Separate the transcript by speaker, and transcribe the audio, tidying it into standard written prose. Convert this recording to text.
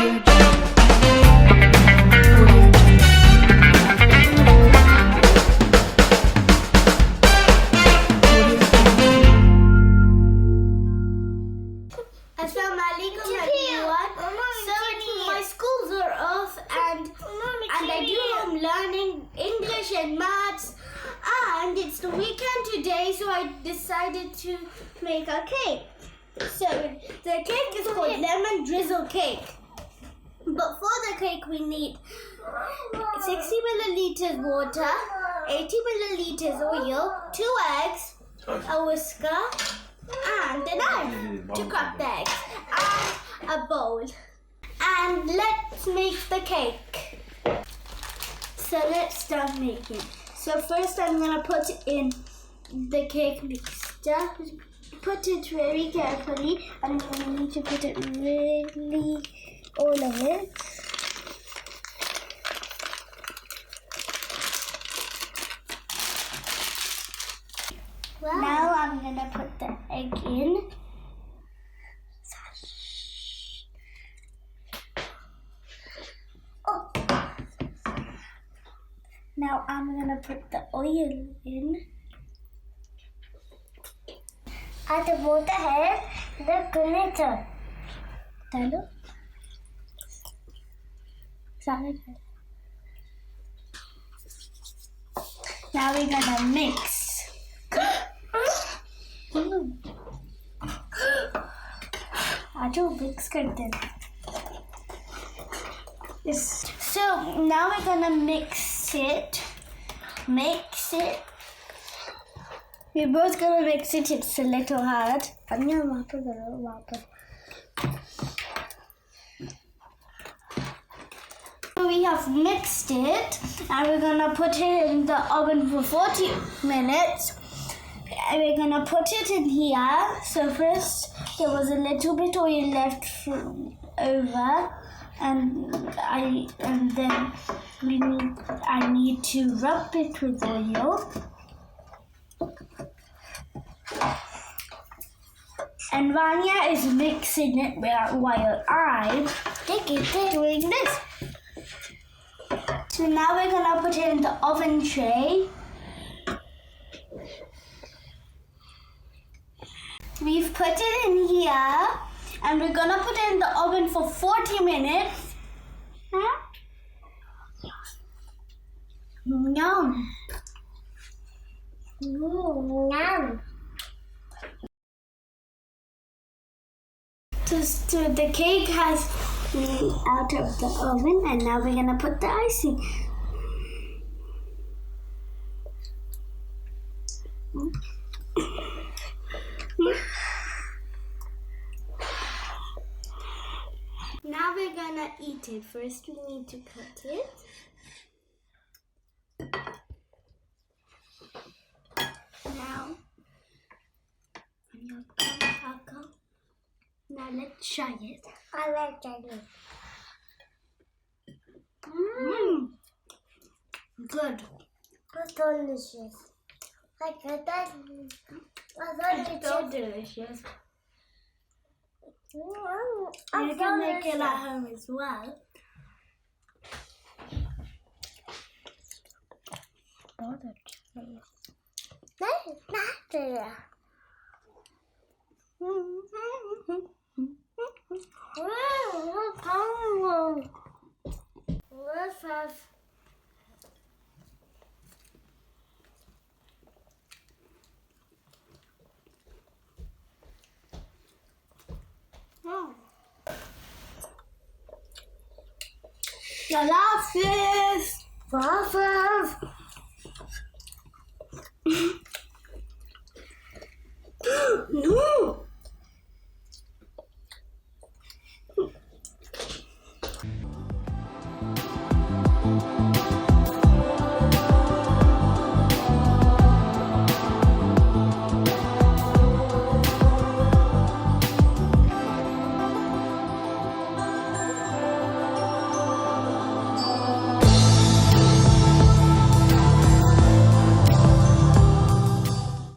Speaker 1: Assalamualaikum everyone. So my schools are off and I do am learning English and maths, and it's the weekend today, so I decided to make a cake. So the cake is called lemon drizzle cake. But for the cake we need 60 milliliters water, 80 milliliters oil, 2 eggs, a whisker, and a knife to crack the eggs, and a bowl. And let's make the cake. So let's start making. So first I'm gonna put in the cake mixture. Put it very carefully, and you need to put it really all of it. Wow. Now I'm gonna put the egg in. Oh. Now I'm gonna put the oil in.
Speaker 2: आज बोलता है the glitter.
Speaker 1: डालो सारे डालो. Now we're gonna mix. आजो mix करते हैं. So now we're gonna mix it. We're both gonna mix it. It's a little hard. Vania, वहाँ पर करो, वहाँ पर. We have mixed it, and we're gonna put it in the oven for 40 minutes. And we're gonna put it in here. So first, there was a little bit oil left over, and then I need to rub it with oil. And Vania is mixing it while I'm doing this. So now we're gonna put it in the oven tray. We've put it in here, and we're gonna put it in the oven for 40 minutes. Yum.
Speaker 2: Yum.
Speaker 1: So the cake has out of the oven, and now we're gonna put the icing. Now we're gonna eat it. First we need to cut it. Now let's try it.
Speaker 2: I like that.
Speaker 1: Good.
Speaker 2: It's delicious. Like that.
Speaker 1: It's so delicious. You can make it at home as well.
Speaker 2: Let's have
Speaker 1: Glasses.
Speaker 2: waffles.